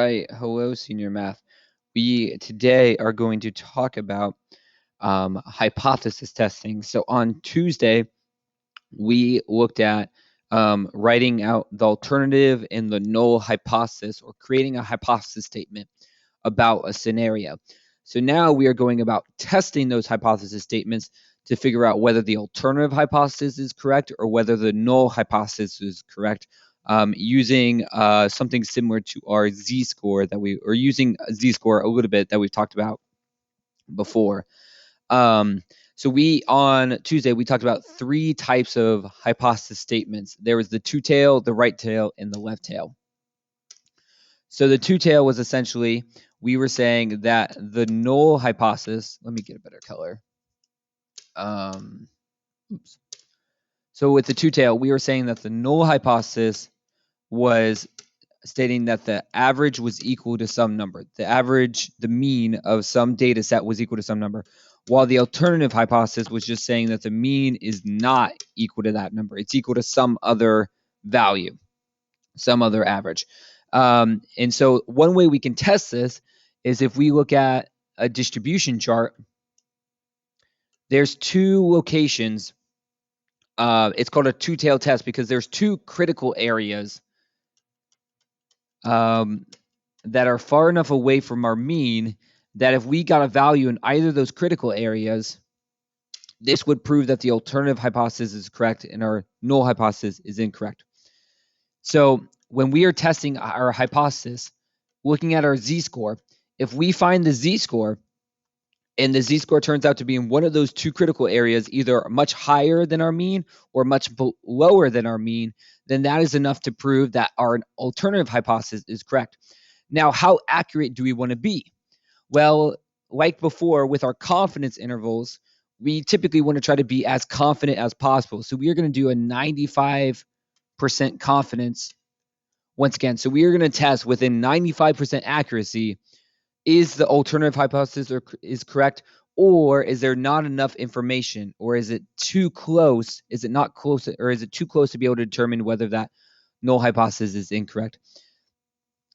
right. Hello, senior math. We today are going to talk about hypothesis testing. So on Tuesday, we looked at writing out the alternative and the null hypothesis, or creating a hypothesis statement about a scenario. So now we are going about testing those hypothesis statements to figure out whether the alternative hypothesis is correct or whether the null hypothesis is correct, using something similar to our z-score using z-score a little bit that we've talked about before. So on Tuesday, we talked about three types of hypothesis statements. There was the two-tail, the right tail, and the left tail. So the two-tail was essentially, we were saying that the null hypothesis, let me get a better color. Oops. So with the two-tail, we were saying that the null hypothesis was stating that the average was equal to some number. The mean of some data set was equal to some number, while the alternative hypothesis was just saying that the mean is not equal to that number. It's equal to some other value, some other average. And so one way we can test this is if we look at a distribution chart. There's two locations. It's called a two-tailed test because there's two critical areas that are far enough away from our mean that if we got a value in either of those critical areas, this would prove that the alternative hypothesis is correct and our null hypothesis is incorrect. So when we are testing our hypothesis, looking at our z-score, if we find the z-score and the z-score turns out to be in one of those two critical areas, either much higher than our mean or much lower than our mean, then that is enough to prove that our alternative hypothesis is correct. Now, how accurate do we want to be? Well, like before with our confidence intervals, we typically want to try to be as confident as possible. So we are going to do a 95% confidence once again. So we are going to test within 95% accuracy. Is the alternative hypothesis is correct, or is there not enough information, or is it too close? Is it not close, or is it too close to be able to determine whether that null hypothesis is incorrect?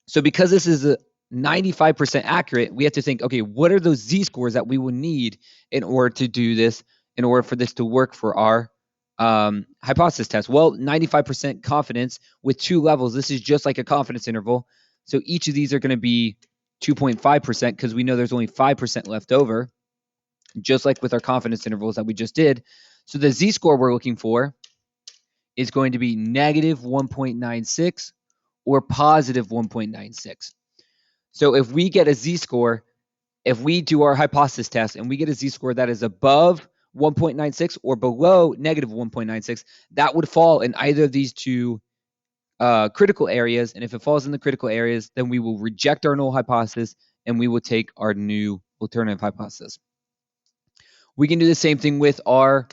So because this is a 95% accurate, we have to think, okay, what are those z-scores that we will need in order to do this, in order for this to work for our hypothesis test? Well, 95% confidence with two levels. This is just like a confidence interval. So each of these are going to be 2.5% because we know there's only 5% left over, just like with our confidence intervals that we just did. So the z-score we're looking for is going to be negative 1.96 or positive 1.96. So if we get a z-score, if we do our hypothesis test and we get a z-score that is above 1.96 or below negative 1.96, that would fall in either of these two critical areas. And if it falls in the critical areas, then we will reject our null hypothesis and we will take our new alternative hypothesis. We can do the same thing with our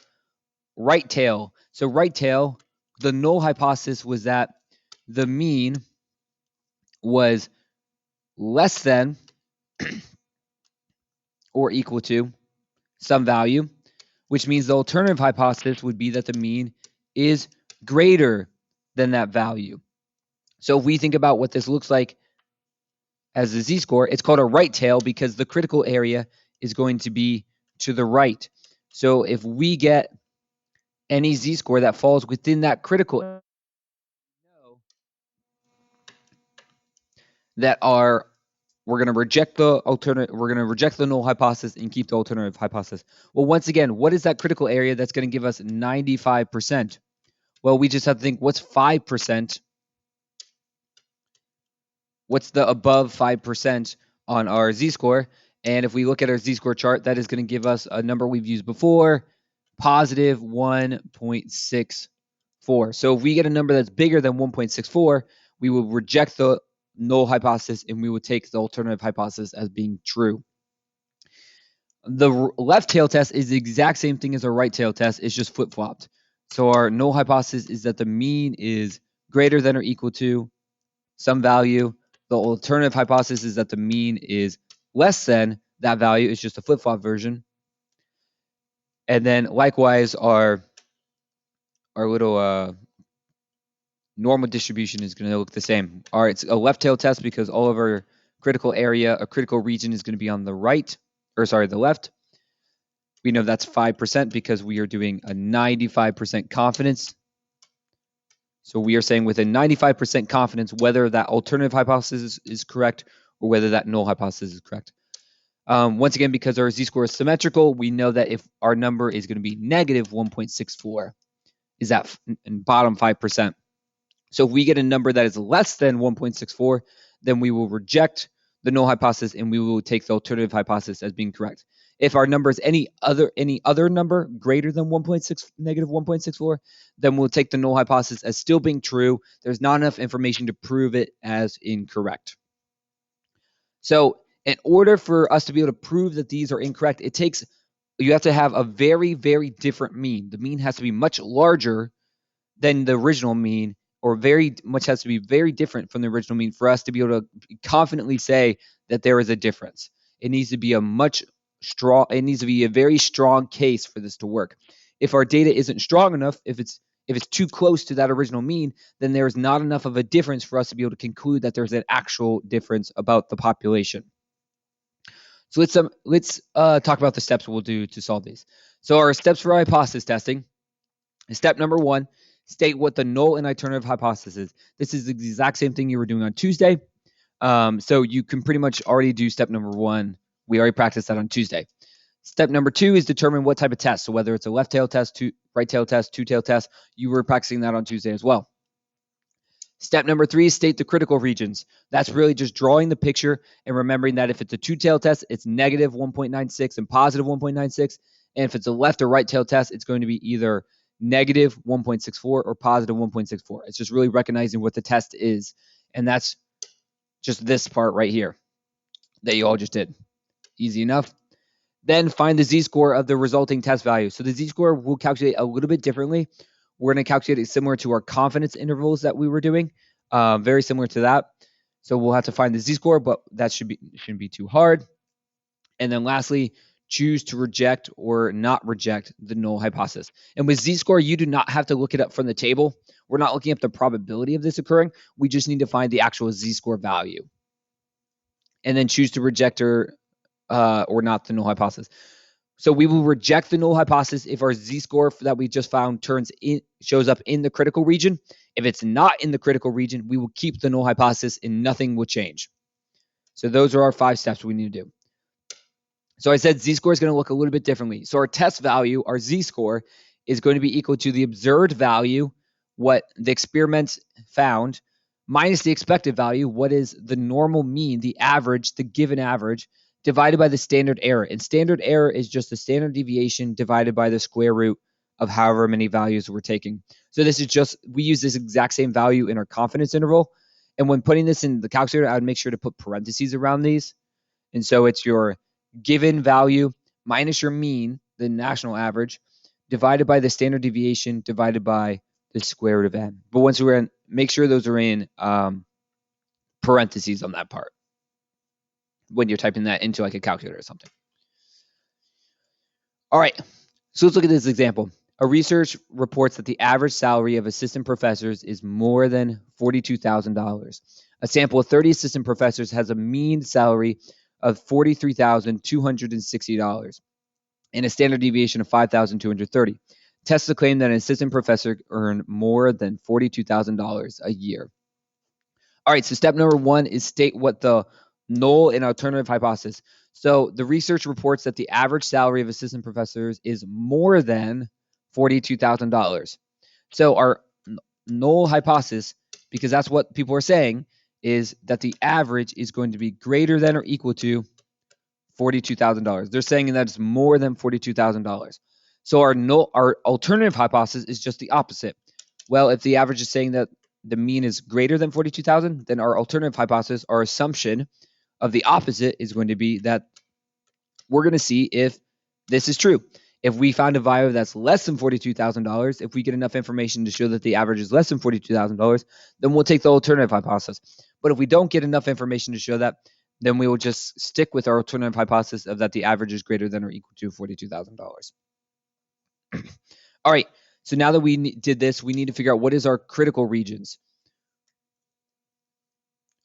right tail. So right tail, the null hypothesis was that the mean was less than or equal to some value, which means the alternative hypothesis would be that the mean is greater than that value. So if we think about what this looks like as a z-score, it's called a right tail because the critical area is going to be to the right. So if we get any z-score that falls within that critical area, that we're going to reject the null hypothesis and keep the alternative hypothesis. Well, once again, what is that critical area that's going to give us 95%? Well, we just have to think, what's 5%? What's the above 5% on our z-score? And if we look at our z-score chart, that is going to give us a number we've used before, positive 1.64. So if we get a number that's bigger than 1.64, we will reject the null hypothesis and we would take the alternative hypothesis as being true. The left tail test is the exact same thing as our right tail test. It's just flip-flopped. So our null hypothesis is that the mean is greater than or equal to some value. The alternative hypothesis is that the mean is less than that value. It's just a flip-flop version. And then likewise our little normal distribution is going to look the same. All right, it's a left tail test because all of our critical area, a critical region is going to be on the right, or sorry, the left. We know that's 5% because we are doing a 95% confidence. So we are saying with a 95% confidence whether that alternative hypothesis is correct or whether that null hypothesis is correct. Once again, because our z-score is symmetrical, we know that if our number is going to be negative 1.64, is that in bottom 5%. So if we get a number that is less than 1.64, then we will reject the null hypothesis and we will take the alternative hypothesis as being correct. If our number is any other number greater than negative 1.64, then we'll take the null hypothesis as still being true. There's not enough information to prove it as incorrect. So in order for us to be able to prove that these are incorrect, you have to have a very, very different mean. The mean has to be much larger than the original mean, or very much has to be very different from the original mean for us to be able to confidently say that there is a difference. It needs to be it needs to be a very strong case for this to work. If our data isn't strong enough, if it's too close to that original mean, then there's not enough of a difference for us to be able to conclude that there's an actual difference about the population. So let's talk about the steps we'll do to solve these. So our steps for hypothesis testing. Step number 1, state what the null and alternative hypothesis is. This is the exact same thing you were doing on Tuesday. So you can pretty much already do step number 1. We already practiced that on Tuesday. Step number 2 is determine what type of test. So whether it's a left tail test, right tail test, two tail test, you were practicing that on Tuesday as well. Step number 3 is state the critical regions. That's really just drawing the picture and remembering that if it's a two-tail test, it's negative 1.96 and positive 1.96. And if it's a left or right tail test, it's going to be either negative 1.64 or positive 1.64. It's just really recognizing what the test is. And that's just this part right here that you all just did. Easy enough. Then find the z-score of the resulting test value. So the z-score we'll calculate a little bit differently. We're going to calculate it similar to our confidence intervals that we were doing, very similar to that. So we'll have to find the z-score, but that shouldn't be too hard. And then lastly, choose to reject or not reject the null hypothesis. And with z-score, you do not have to look it up from the table. We're not looking up the probability of this occurring. We just need to find the actual z-score value. And then choose to reject or not the null hypothesis. So we will reject the null hypothesis if our z-score that we just found shows up in the critical region. If it's not in the critical region, we will keep the null hypothesis and nothing will change. So those are our 5 steps we need to do. So I said z-score is going to look a little bit differently. So our test value, our z-score, is going to be equal to the observed value, what the experiment found, minus the expected value, what is the normal mean, the average, the given average, divided by the standard error. And standard error is just the standard deviation divided by the square root of however many values we're taking. So this is just, we use this exact same value in our confidence interval. And when putting this in the calculator, I would make sure to put parentheses around these. And so it's your given value minus your mean, the national average, divided by the standard deviation divided by the square root of n. But once we're in, make sure those are in parentheses on that part when you're typing that into like a calculator or something. All right, so let's look at this example. A research reports that the average salary of assistant professors is more than $42,000. A sample of 30 assistant professors has a mean salary of $43,260 and a standard deviation of 5,230. Tests the claim that an assistant professor earned more than $42,000 a year. All right, so step number 1 is state what the null and alternative hypothesis. So the research reports that the average salary of assistant professors is more than $42,000. So our null hypothesis, because that's what people are saying, is that the average is going to be greater than or equal to $42,000. They're saying that it's more than $42,000. So our alternative hypothesis is just the opposite. Well, if the average is saying that the mean is greater than 42,000, then our alternative hypothesis, our assumption of the opposite is going to be that we're going to see if this is true. If we find a value that's less than $42,000, if we get enough information to show that the average is less than $42,000, then we'll take the alternative hypothesis. But if we don't get enough information to show that, then we will just stick with our alternative hypothesis of that the average is greater than or equal to $42,000. All right, so now that we did this, we need to figure out what is our critical regions.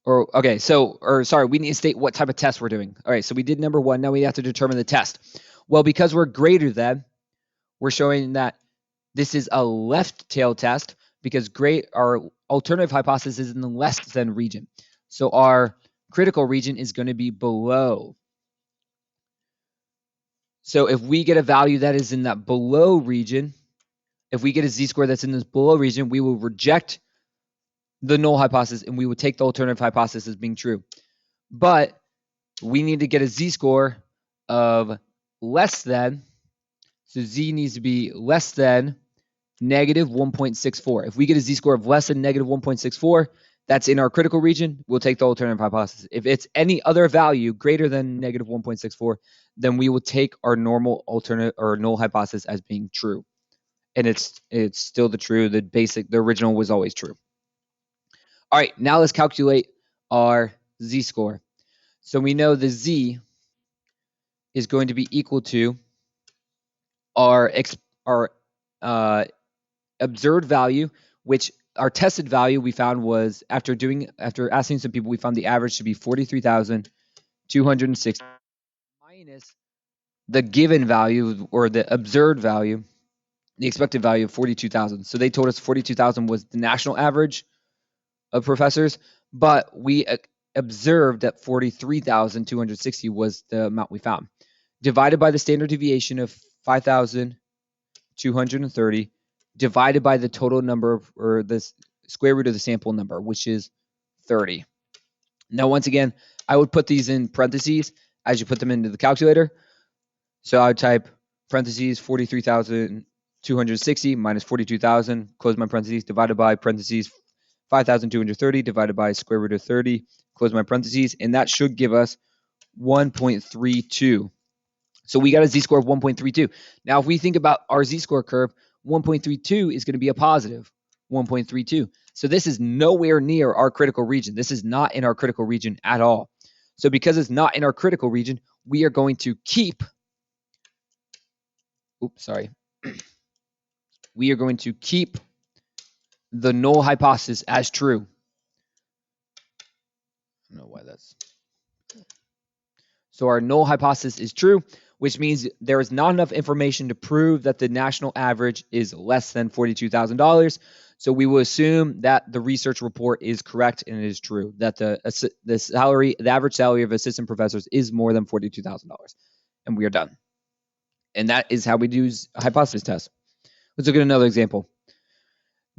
we need to state what type of test we're doing. All right, so we did number one. Now we have to determine the test. Well, because we're greater than, we're showing that this is a left tail test because our alternative hypothesis is in the less than region. So our critical region is going to be below. So if we get a value that is in that below region, if we get a z-score that's in this below region, we will reject the null hypothesis and we would take the alternative hypothesis as being true. But we need to get a z-score of less than, so z needs to be less than negative 1.64. If we get a z-score of less than negative 1.64, that's in our critical region, we'll take the alternative hypothesis. If it's any other value greater than negative 1.64, then we will take our normal alternate or null hypothesis as being true. And it's still the original was always true. All right, now let's calculate our z-score. So we know the z is going to be equal to our observed value, which our tested value we found was after asking some people, we found the average to be 43,260 minus the given value or the observed value, the expected value of 42,000. So they told us 42,000 was the national average of professors, but we observed that 43,260 was the amount we found. Divided by the standard deviation of 5,230, divided by the total number of, or the square root of the sample number, which is 30. Now, once again, I would put these in parentheses as you put them into the calculator. So I would type parentheses 43,260 minus 42,000, close my parentheses, divided by parentheses 5,230 divided by square root of 30, close my parentheses, and that should give us 1.32. So we got a z-score of 1.32. Now, if we think about our z-score curve, 1.32 is going to be a positive 1.32. So this is nowhere near our critical region. This is not in our critical region at all. So because it's not in our critical region, we are going to keep, we are going to keep the null hypothesis as true. I don't know why that's. So our null hypothesis is true, which means there is not enough information to prove that the national average is less than $42,000. So we will assume that the research report is correct and it is true, that the average salary of assistant professors is more than $42,000. And we are done. And that is how we do a hypothesis test. Let's look at another example.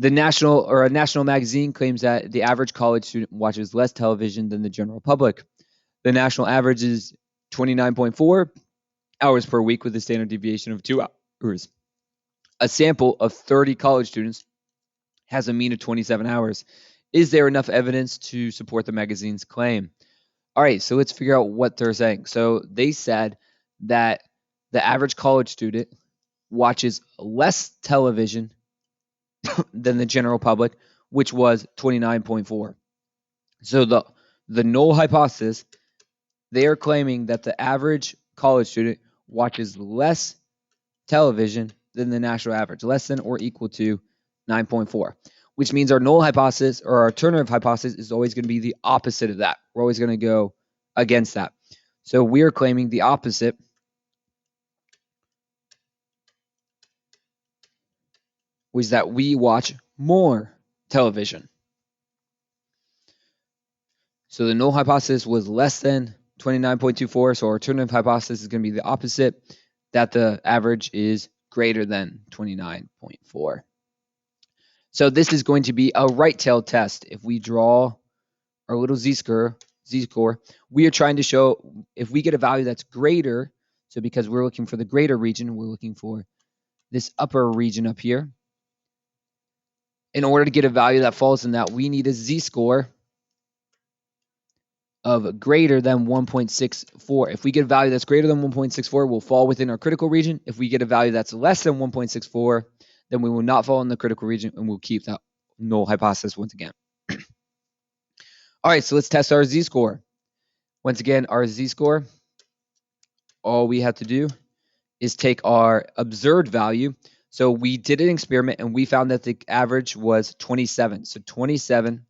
A national magazine claims that the average college student watches less television than the general public. The national average is 29.4 hours per week with a standard deviation of 2 hours. A sample of 30 college students has a mean of 27 hours. Is there enough evidence to support the magazine's claim? All right, so let's figure out what they're saying. So they said that the average college student watches less television than the general public, which was 29.4. So the null hypothesis, they are claiming that the average college student watches less television than the national average, less than or equal to 9.4, which means our null hypothesis or our alternative hypothesis is always going to be the opposite of that. We're always going to go against that. So we are claiming the opposite, which is that we watch more television. So the null hypothesis was less than 29.24. So our alternative hypothesis is going to be the opposite, that the average is greater than 29.4. So this is going to be a right tail test. If we draw our little z-score, we are trying to show if we get a value that's greater. So because we're looking for the greater region, we're looking for this upper region up here. In order to get a value that falls in that, we need a z-score of greater than 1.64. If we get a value that's greater than 1.64, we'll fall within our critical region. If we get a value that's less than 1.64, then we will not fall in the critical region and we'll keep that null hypothesis once again. All right, so let's test our z-score. Once again, our z-score, all we have to do is take our observed value. So we did an experiment and we found that the average was 27. So 27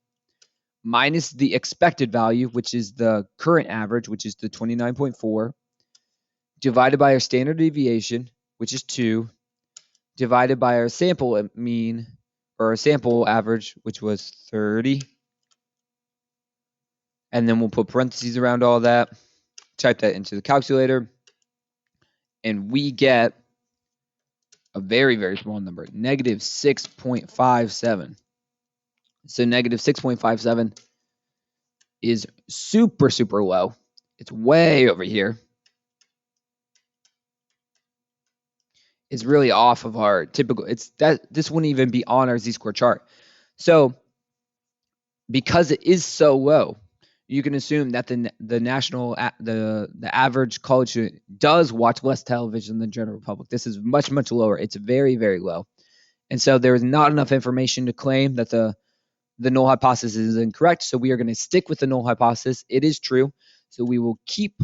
minus the expected value, which is the current average, which is the 29.4, divided by our standard deviation, which is 2, divided by our sample mean, or our sample average, which was 30. And then we'll put parentheses around all that, type that into the calculator, and we get a very, very small number, negative 6.57. So negative 6.57 is super, super low. It's way over here. It's really off of our typical, this wouldn't even be on our z-score chart. So because it is so low, you can assume that the national, the average college student does watch less television than the general public. This is much, much lower. It's very, very low. And so there is not enough information to claim that the null hypothesis is incorrect. So we are going to stick with the null hypothesis. It is true. So we'll keep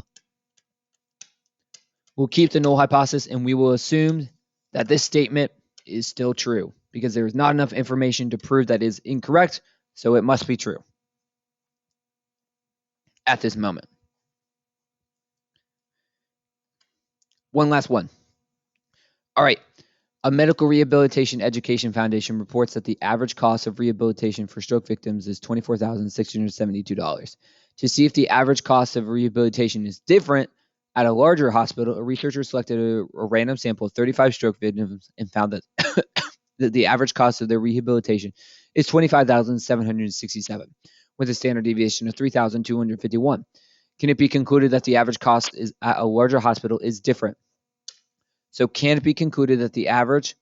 the null hypothesis, and we will assume that this statement is still true because there is not enough information to prove that is incorrect. So it must be true at this moment. One last one. All right. A medical rehabilitation education foundation reports that the average cost of rehabilitation for stroke victims is $24,672. To see if the average cost of rehabilitation is different at a larger hospital, a researcher selected a random sample of 35 stroke victims and found that, that the average cost of their rehabilitation is $25,767, with a standard deviation of 3,251. Can it be concluded that the average cost is at a larger hospital is different? So can it be concluded that the average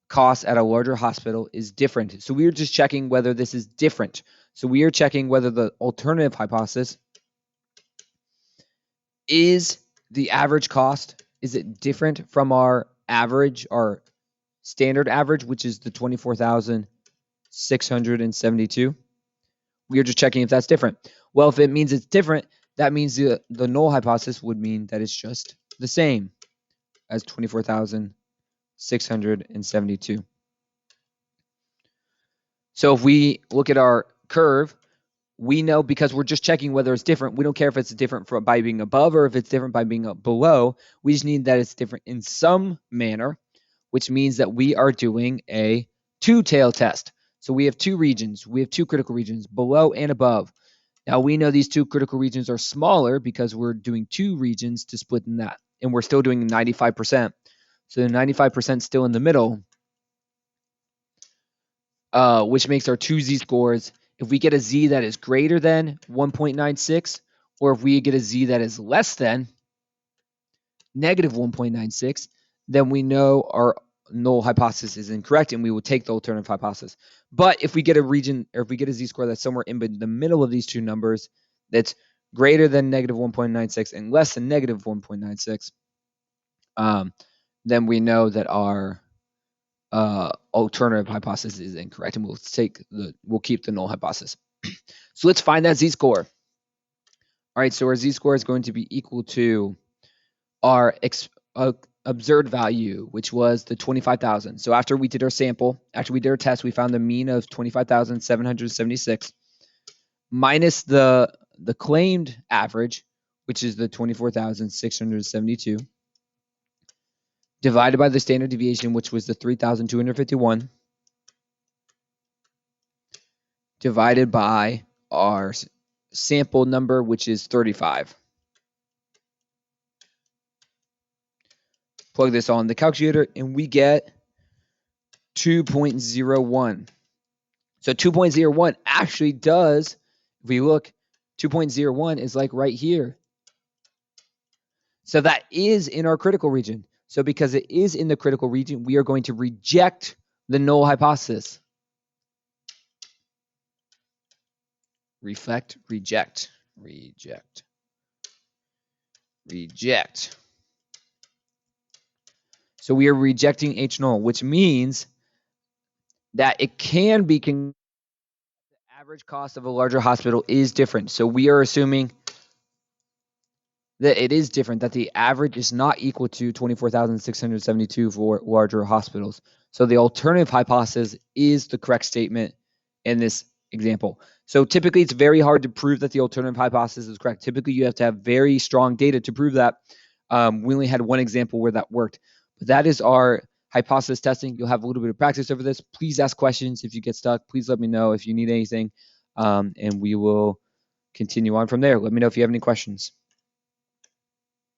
cost at a larger hospital is different? So we are just checking whether this is different. So we are checking whether the alternative hypothesis is the average cost. Is it different from our average, our standard average, which is the 24,672? We are just checking if that's different. Well, if it means it's different, that means the null hypothesis would mean that it's just the same as 24,672. So if we look at our curve, we know because we're just checking whether it's different. We don't care if it's different by being above or if it's different by being below. We just need that it's different in some manner, which means that we are doing a two-tail test. So we have two regions. We have two critical regions, below and above. Now we know these two critical regions are smaller because we're doing two regions to split in that. And we're still doing 95%. So the 95% still in the middle, which makes our two z-scores. If we get a z that is greater than 1.96, or if we get a z that is less than negative 1.96, then we know our null hypothesis is incorrect, and we will take the alternative hypothesis. But if we get a region, or if we get a z-score that's somewhere in the middle of these two numbers, that's greater than negative 1.96 and less than negative 1.96, then we know that our alternative hypothesis is incorrect, and we'll keep the null hypothesis. So let's find that z-score. All right, so our z-score is going to be equal to our observed value, which was the 25,000. So after we did our sample, after we did our test, we found the mean of 25,776 minus the claimed average, which is the 24,672, divided by the standard deviation, which was the 3,251, divided by our sample number, which is 35. Plug this on the calculator, and we get 2.01. So 2.01 actually does, if we look, 2.01 is like right here. So that is in our critical region. So because it is in the critical region, we are going to reject the null hypothesis. Reflect, reject, reject, reject. So we are rejecting H null, which means that it can be the average cost of a larger hospital is different. So we are assuming that it is different, that the average is not equal to 24,672 for larger hospitals. So the alternative hypothesis is the correct statement, and this example. So typically it's very hard to prove that the alternative hypothesis is correct. Typically you have to have very strong data to prove that. We only had one example where that worked, but that is our hypothesis testing. You'll have a little bit of practice over this. Please ask questions. If you get stuck, please let me know if you need anything, and we will continue on from there. Let me know if you have any questions.